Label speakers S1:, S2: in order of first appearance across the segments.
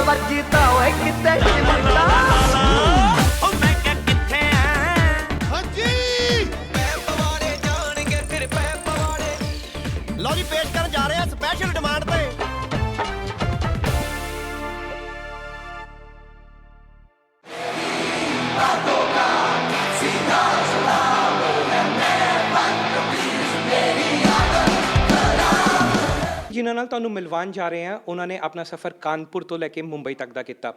S1: वर्जी ता ओए किते चिमटा
S2: ओ मैं क्या किथे हैं
S3: हाँ जी
S2: मैं पवाड़े जानेंगे फिर मैं पवाड़े
S3: लो जी पेश कर जा रहे हैं स्पेशल डिमांड पे
S4: ਜਿਨ੍ਹਾਂ ਨਾਲ ਤੁਹਾਨੂੰ ਮਿਲਵਾਉਣ ਜਾ ਰਹੇ ਹਾਂ ਉਹਨਾਂ ਨੇ ਆਪਣਾ ਸਫ਼ਰ ਕਾਨਪੁਰ ਤੋਂ ਲੈ ਕੇ ਮੁੰਬਈ ਤੱਕ ਦਾ ਕੀਤਾ।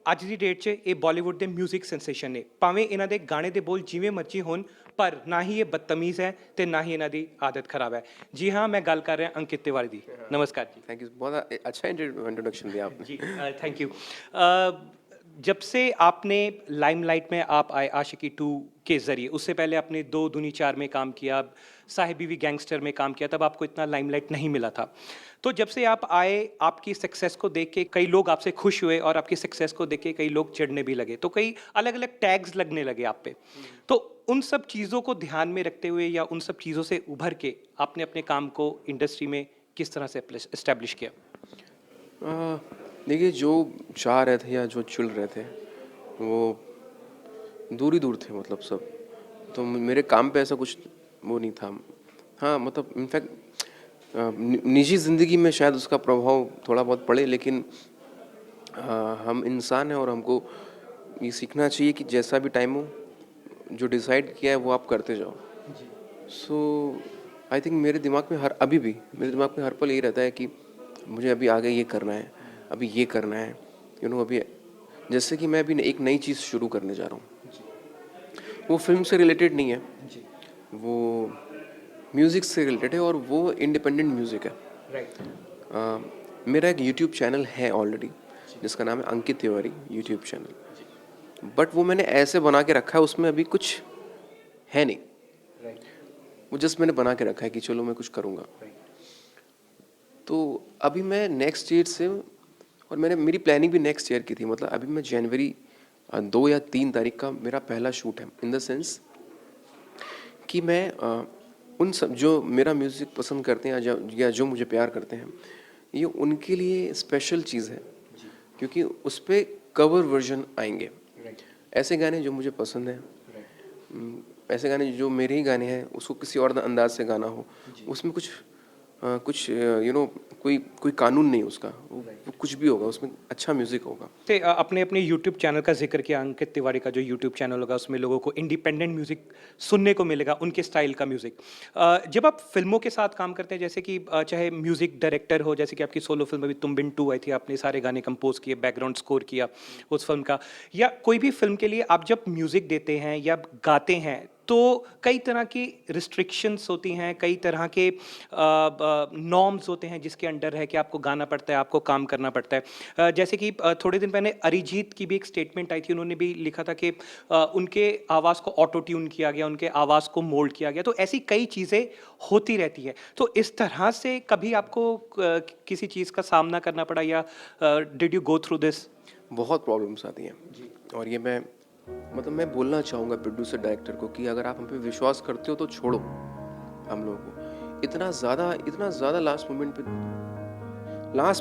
S4: ਅੱਜ ਦੀ ਡੇਟ 'ਚ ਇਹ ਬਾਲੀਵੁੱਡ ਦੇ 뮤직 ਸੈਂਸੇਸ਼ਨ ਨੇ। ਭਾਵੇਂ ਇਹਨਾਂ ਦੇ ਗਾਣੇ ਦੇ ਬੋਲ ਜਿਵੇਂ ਮਰਜ਼ੀ ਹੋਣ, ਪਰ ਨਾ ਹੀ ਇਹ ਬਦਤਮੀਜ਼ ਹੈ ਤੇ ਨਾ ਹੀ ਇਹਨਾਂ ਦੀ ਆਦਤ ਖਰਾਬ ਹੈ। जी हाँ, मैं गल कर रहा अंकित तिवारी दी। नमस्कार जी।
S5: थैंक यू, बहुत अच्छा इंट्रोडक्शन दिया आपने।
S4: जी थैंक यू। जब से आपने लाइमलाइट में आप आए आशिकी 2 के ज़रिए, उससे पहले आपने 2 दूनी 4 में काम किया, साहिब बीवी गैंगस्टर में काम किया, तब आपको इतना लाइमलाइट नहीं मिला था। तो जब से आप आए, आपकी सक्सेस को देख के कई लोग आपसे खुश हुए और आपकी सक्सेस को देख के कई लोग चिढ़ने भी लगे, तो कई अलग अलग टैग्स लगने लगे आप पे। तो उन सब चीज़ों को ध्यान में रखते हुए या उन सब चीज़ों से उभर के आपने अपने काम को इंडस्ट्री में किस तरह से इस्टेब्लिश किया?
S5: देखिए, जो चाह रहे थे या जो चिढ़ रहे थे वो दूर ही दूर थे, मतलब सब। तो मेरे काम पे ऐसा कुछ वो नहीं था। हाँ, मतलब इनफैक्ट निजी ज़िंदगी में शायद उसका प्रभाव थोड़ा बहुत पड़े, लेकिन हम इंसान हैं और हमको ये सीखना चाहिए कि जैसा भी टाइम हो, जो डिसाइड किया है वो आप करते जाओ। सो आई थिंक मेरे दिमाग में अभी भी मेरे दिमाग में हर पल यही रहता है कि मुझे अभी आगे ये करना है, अभी ये करना है, अभी जैसे कि मैं अभी एक नई चीज़ शुरू करने जा रहा हूँ। वो फिल्म से रिलेटेड नहीं है, वो म्यूज़िक से रिलेटेड है और वो इंडिपेंडेंट म्यूज़िक है। मेरा एक यूट्यूब चैनल है ऑलरेडी, जिसका नाम है Ankit Tiwari YouTube channel. But वो मैंने ऐसे बना के रखा है, उसमें अभी कुछ है नहीं। वो जस्ट मैंने बना के रखा है कि चलो मैं कुछ करूँगा। तो अभी मैं नेक्स्ट ईयर से, और मेरी प्लानिंग भी नेक्स्ट ईयर की थी, मतलब अभी मैं जनवरी 2 या 3 तारीख का मेरा पहला शूट है। इन द सेंस कि मैं उन सब जो मेरा म्यूज़िक पसंद करते हैं या जो मुझे प्यार करते हैं, ये उनके लिए स्पेशल चीज़ है, क्योंकि उस पर कवर वर्जन आएंगे। ऐसे गाने जो मुझे पसंद हैं, ऐसे गाने जो मेरे ही गाने हैं, उसको किसी और अंदाज से गाना हो, उसमें कुछ कोई कानून नहीं उसका, वो कुछ भी होगा, उसमें अच्छा म्यूज़िक होगा।
S4: तो अपने अपने यूट्यूब चैनल का जिक्र किया, अंकित तिवारी का जो यूट्यूब चैनल होगा उसमें लोगों को इंडिपेंडेंट म्यूज़िक सुनने को मिलेगा, उनके स्टाइल का म्यूज़िक। जब आप फिल्मों के साथ काम करते हैं, जैसे कि चाहे म्यूज़िक डायरेक्टर हो, जैसे कि आपकी सोलो फिल्म अभी तुम बिन 2 आई थी, आपने सारे गाने कंपोज किए, बैकग्राउंड स्कोर किया उस फिल्म का, या कोई भी फिल्म के लिए आप जब म्यूज़िक देते हैं या गाते हैं, तो कई तरह की रिस्ट्रिक्शंस होती हैं, कई तरह के नॉर्म्स होते हैं जिसके अंडर है कि आपको गाना पड़ता है, आपको काम करना पड़ता है। जैसे कि थोड़े दिन पहले अरिजीत की भी एक स्टेटमेंट आई थी, उन्होंने भी लिखा था कि उनके आवाज़ को ऑटो ट्यून किया गया, उनके आवाज़ को मोल्ड किया गया। तो ऐसी कई चीज़ें होती रहती है। तो इस तरह से कभी आपको किसी चीज़ का सामना करना पड़ा, या did you go through this? बहुत
S5: प्रॉब्लम्स आती हैं, और ये मैं बोलना चाहूँगा प्रोड्यूसर डायरेक्टर को कि अगर आप हम पे विश्वास करते हो तो छोड़ो हम लोगों को। इतना ज़्यादा लास्ट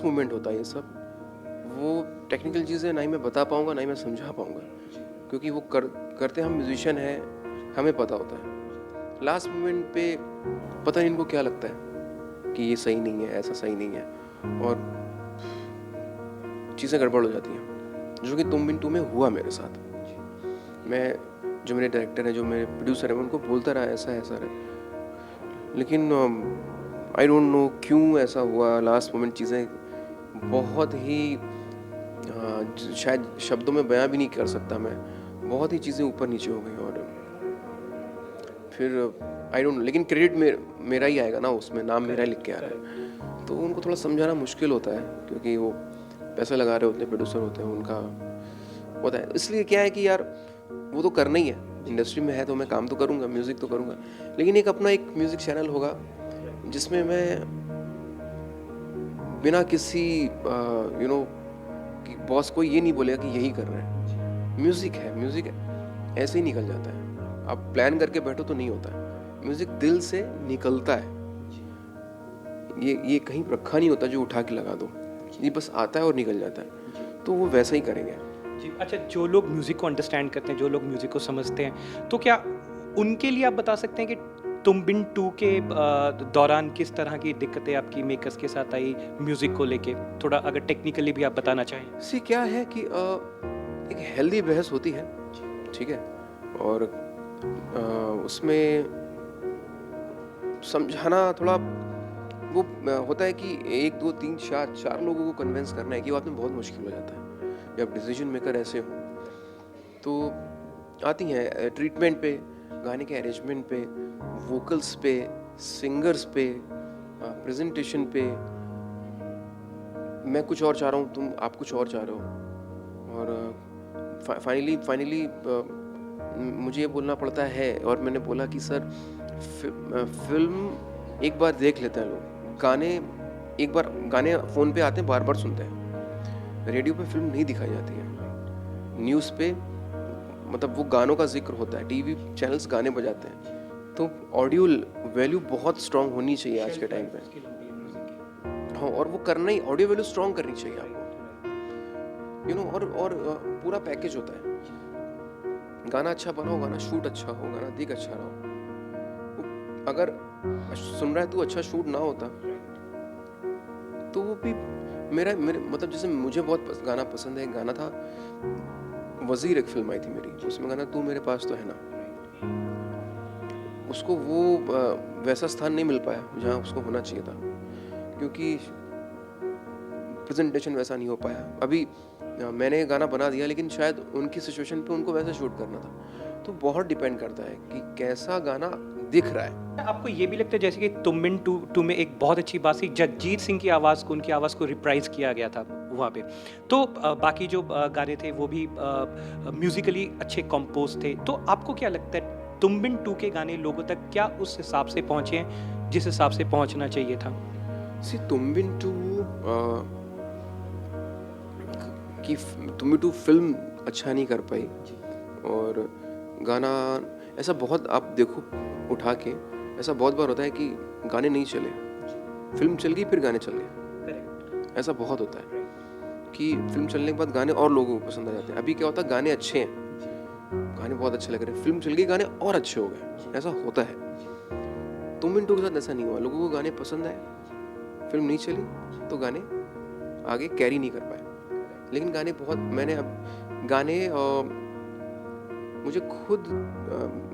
S5: मोमेंट होता है ये सब। वो टेक्निकल चीज़ें ना ही मैं बता पाऊँगा, ना ही मैं समझा पाऊँगा, क्योंकि वो करते हम म्यूजिशियन हैं, हमें पता होता है। लास्ट मोमेंट पे पता नहीं इनको क्या लगता है कि ये सही नहीं है, ऐसा सही नहीं है, और चीज़ें गड़बड़ हो जाती हैं, जो कि तुम बिन 2 में हुआ मेरे साथ। जो मेरे डायरेक्टर हैं, जो मेरे प्रोड्यूसर हैं, मैं उनको बोलता रहा ऐसा रहा, लेकिन आई डोंट नो क्यों ऐसा हुआ। लास्ट मोमेंट चीज़ें बहुत ही शायद शब्दों में बयां भी नहीं कर सकता मैं, बहुत ही चीज़ें ऊपर नीचे हो गई, और फिर आई डोंट नो, लेकिन क्रेडिट मेरा ही आएगा ना, उसमें नाम मेरा लिख के आ रहा है। तो उनको थोड़ा समझाना मुश्किल होता है, क्योंकि वो पैसा लगा रहे होते हैं, प्रोड्यूसर होते हैं, उनका होता है। इसलिए क्या है कि यार वो तो करना ही है, इंडस्ट्री में है तो मैं काम तो करूँगा, म्यूज़िक तो करूँगा, लेकिन अपना एक म्यूज़िक चैनल होगा जिसमें मैं बिना किसी कि बॉस को ये नहीं बोलेगा कि यही कर रहे हैं। म्यूज़िक है, ऐसे ही निकल जाता है। आप प्लान करके बैठो तो नहीं होता है। म्यूज़िक दिल से निकलता है, ये कहीं रखा नहीं होता जो उठा के लगा दो, ये बस आता है और निकल जाता है। तो वो वैसा ही करेंगे।
S4: जी, अच्छा, जो लोग म्यूज़िक को अंडरस्टैंड करते हैं, जो लोग म्यूज़िक को समझते हैं, तो क्या उनके लिए आप बता सकते हैं कि तुम बिन 2 के दौरान किस तरह की दिक्कतें आपकी मेकर्स के साथ आई म्यूज़िक को लेके? थोड़ा अगर टेक्निकली भी आप बताना चाहें।
S5: सी क्या है कि एक हेल्दी बहस होती है, ठीक है, और उसमें समझाना थोड़ा वो होता है कि 1 2 3 4 लोगों को कन्विंस करना है कि बात में बहुत मुश्किल हो जाता है जब डिसीजन मेकर ऐसे हो। तो आती हैं ट्रीटमेंट पे, गाने के अरेंजमेंट पे, वोकल्स पे, सिंगर्स पे, प्रेजेंटेशन पे। मैं कुछ और चाह रहा हूँ, आप कुछ और चाह रहे हो, और फाइनली मुझे ये बोलना पड़ता है। और मैंने बोला कि सर फिल्म एक बार देख लेते हैं लोग, गाने फ़ोन पे आते हैं, बार बार सुनते हैं, रेडियो पे फिल्म नहीं दिखाई जाती है, न्यूज़ पे मतलब वो गानों का जिक्र होता है, टीवी चैनल्स गाने बजाते हैं। तो ऑडियो वैल्यू बहुत स्ट्रांग होनी चाहिए आज के टाइम पे। हाँ, और वो करना ही, ऑडियो वैल्यू स्ट्रांग करनी चाहिए आपको, यू नो। और पूरा पैकेज होता है, गाना अच्छा बनाओ, गाना शूट अच्छा हो, गाना दिख अच्छा रहो। अगर सुन रहा है तू, अच्छा शूट ना होता तो वो भी मेरे मतलब जैसे मुझे बहुत गाना पसंद है। एक गाना था वजीर, एक फिल्म आई थी मेरी, उसमें गाना तू मेरे पास तो है ना, उसको वो वैसा स्थान नहीं मिल पाया जहाँ उसको होना चाहिए था, क्योंकि प्रेजेंटेशन वैसा नहीं हो पाया। अभी मैंने गाना बना दिया, लेकिन शायद उनकी सिचुएशन पे उनको वैसा शूट करना था। तो बहुत डिपेंड करता है कि कैसा गाना दिख रहा है।
S4: आपको ये भी लगता है जैसे कि तुम बिन 2 में एक बहुत अच्छी बात थी, जगजीत सिंह की आवाज़ को, उनकी आवाज़ को रिप्राइज किया गया था वहाँ पे, तो बाकी जो गाने थे वो भी म्यूजिकली अच्छे कंपोज थे। तो आपको क्या लगता है तुम बिन 2 के गाने लोगों तक क्या उस हिसाब से पहुँचे हैं जिस हिसाब से पहुँचना चाहिए था?
S5: सी तुम बिन 2 कि तुम बिन 2 फिल्म अच्छा नहीं कर पाई, और गाना ऐसा बहुत, आप देखो उठा के, ऐसा बहुत बार होता है कि गाने नहीं चले, फिल्म चल गई फिर गाने चल गए। ऐसा बहुत होता है कि फिल्म चलने के बाद गाने और लोगों को पसंद आ जाते हैं। अभी क्या होता है, गाने अच्छे हैं, गाने बहुत अच्छे लग रहे हैं, फिल्म चल गई, गाने और अच्छे हो गए, ऐसा होता है। तुम बिन 2 के साथ ऐसा नहीं हुआ, लोगों को गाने पसंद आए, फिल्म नहीं चली तो गाने आगे कैरी नहीं कर पाए। लेकिन गाने बहुत, मैंने अब गाने मुझे खुद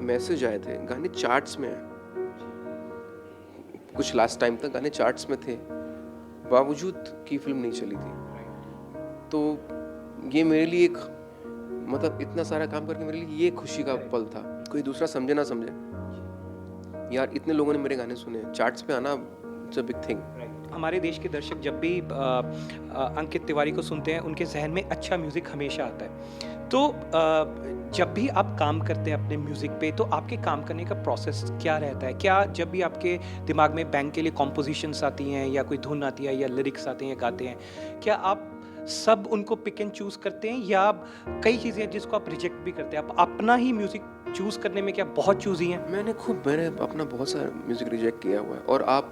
S5: मैसेज आए थे, गाने चार्ट्स में हैं, कुछ लास्ट टाइम तक गाने चार्ट्स में थे, बावजूद कि फिल्म नहीं चली थी। तो ये मेरे लिए एक, मतलब इतना सारा काम करके मेरे लिए ये खुशी का पल था। कोई दूसरा समझे ना समझे, यार इतने लोगों ने मेरे गाने सुने, चार्ट्स पे आना इट्स अ बिग थिंग।
S4: हमारे देश के दर्शक जब भी अंकित तिवारी को सुनते हैं, उनके जहन में अच्छा म्यूज़िक हमेशा आता है। तो जब भी आप काम करते हैं अपने म्यूज़िक पे, तो आपके काम करने का प्रोसेस क्या रहता है? क्या जब भी आपके दिमाग में बैंक के लिए कॉम्पोजिशंस आती हैं, या कोई धुन आती है, या लिरिक्स आते हैं, या गाते हैं, क्या आप सब उनको पिक एंड चूज़ करते हैं, या कई चीज़ें हैं जिसको आप रिजेक्ट भी करते हैं? आप अपना ही म्यूज़िक चूज़ करने में क्या बहुत चूज़ी हैं?
S5: मैंने अपना बहुत सारा म्यूज़िक रिजेक्ट किया हुआ है। और आप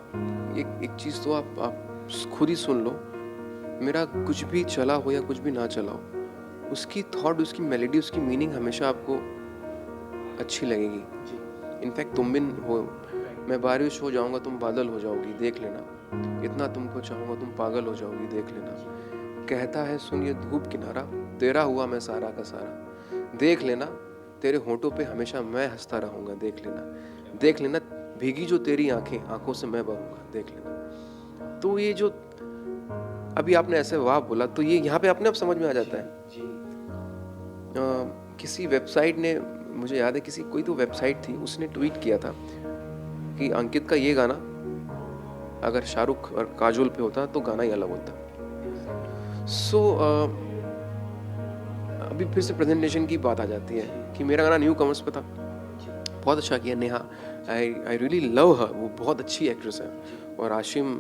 S5: एक चीज़ तो आप खुद ही सुन लो, मेरा कुछ भी चला हो या कुछ भी ना चला हो, उसकी थॉट, उसकी मेलोडी, उसकी मीनिंग हमेशा आपको अच्छी लगेगी। इनफैक्ट तुम बिन हो, मैं बारिश हो जाऊंगा तुम बादल हो जाओगी, देख लेना, इतना तुमको चाहूँगा तुम पागल हो जाओगी, देख लेना, कहता है सुन ये धूप किनारा, तेरा हुआ मैं सारा का सारा, देख लेना, तेरे होंठों पे हमेशा मैं हंसता रहूँगा, देख लेना, भीगी जो तेरी आंखें, आंखों से मैं बहूँगा, देख लेना। तो ये जो अभी आपने ऐसे वाह बोला, तो ये यहाँ पे अपने आप समझ में आ जाता है। किसी वेबसाइट ने, मुझे याद है कोई तो वेबसाइट थी, उसने ट्वीट किया था कि अंकित का ये गाना अगर शाहरुख और काजोल पे होता तो गाना ही अलग होता। सो अभी फिर से प्रेजेंटेशन की बात आ जाती है कि मेरा गाना न्यू कमर्स पे था, बहुत अच्छा किया नेहा, आई रियली लव हर, वो बहुत अच्छी एक्ट्रेस है, और आशिम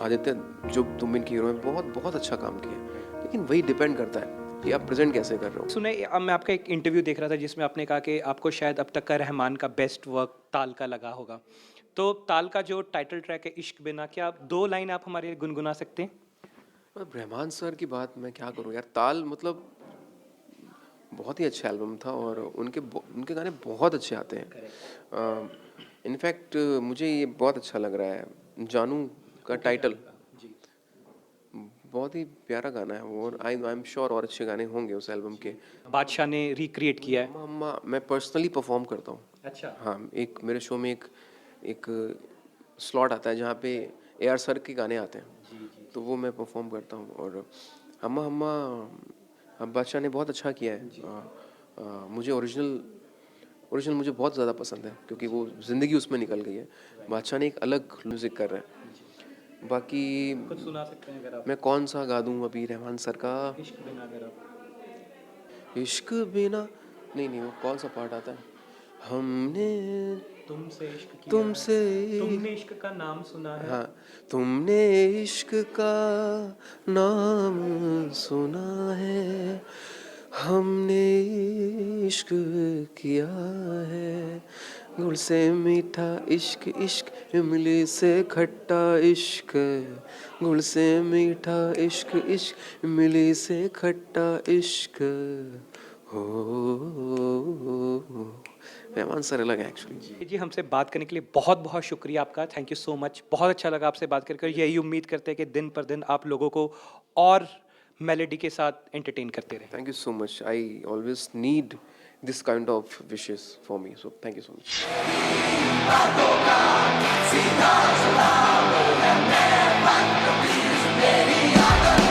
S5: आदित्य जो तुम बिन की हीरो है, बहुत अच्छा काम किया। लेकिन वही डिपेंड करता है कि आप प्रेजेंट कैसे कर रहे हो।
S4: सुने, अब मैं आपका एक इंटरव्यू देख रहा था जिसमें आपने कहा कि आपको शायद अब तक का रहमान का बेस्ट वर्क ताल का लगा होगा। तो ताल का जो टाइटल ट्रैक है इश्क बिना, क्या 2 लाइन आप हमारे लिए गुनगुना सकते हैं?
S5: अब रहमान सर की बात मैं क्या करूँ यार, ताल मतलब बहुत ही अच्छा एल्बम था और उनके गाने बहुत अच्छे आते हैं। इनफैक्ट मुझे ये बहुत अच्छा लग रहा है जानू का टाइटल, बहुत ही प्यारा गाना है वो, और आई एम श्योर और अच्छे गाने होंगे उस एल्बम के।
S4: बादशाह ने रिक्रिएट किया है।
S5: अम्मा मैं पर्सनली परफॉर्म करता हूँ।
S4: अच्छा।
S5: हाँ, एक मेरे शो में एक स्लॉट आता है जहाँ पे AR सर के गाने आते हैं, तो वो मैं परफॉर्म करता हूँ। और अम्मा अम्मा अब बादशाह ने बहुत अच्छा किया है। मुझे ओरिजिनल मुझे बहुत ज़्यादा पसंद है क्योंकि वो ज़िंदगी उसमें निकल गई है। बादशाह ने एक अलग म्यूज़िक कर रहा है। बाकी
S4: कुछ सुना सकते हैं अगर आप?
S5: मैं कौन सा गा दूँ अभी रहमान सर का?
S4: इश्क बिना अगर आप।
S5: इश्क बिना नहीं, वो कौन सा पार्ट आता है? हमने
S4: तुमसे इश्क किया
S5: तुमसे
S4: है, तुमने इश्क का नाम सुना है।
S5: हाँ, तुमने इश्क का नाम सुना है, हमने इश्क किया है, गुल से मीठा इश्क इश्क, इमली से खट्टा इश्क, गुल से मीठा इश्क इश्क, इमली से खट्टा इश्क हो। रहमान सर अलग है एक्चुअली।
S4: जी, हमसे बात करने के लिए बहुत बहुत शुक्रिया आपका, थैंक यू सो मच। बहुत अच्छा लगा आपसे बात करके, यही उम्मीद करते हैं कि दिन पर दिन आप लोगों को और मेलोडी के साथ एंटरटेन करते रहें।
S5: Thank you so much. I always need this kind of wishes for me. So thank you so much.
S2: सीधा चलाओ, मैं बात कभी मेरी आदत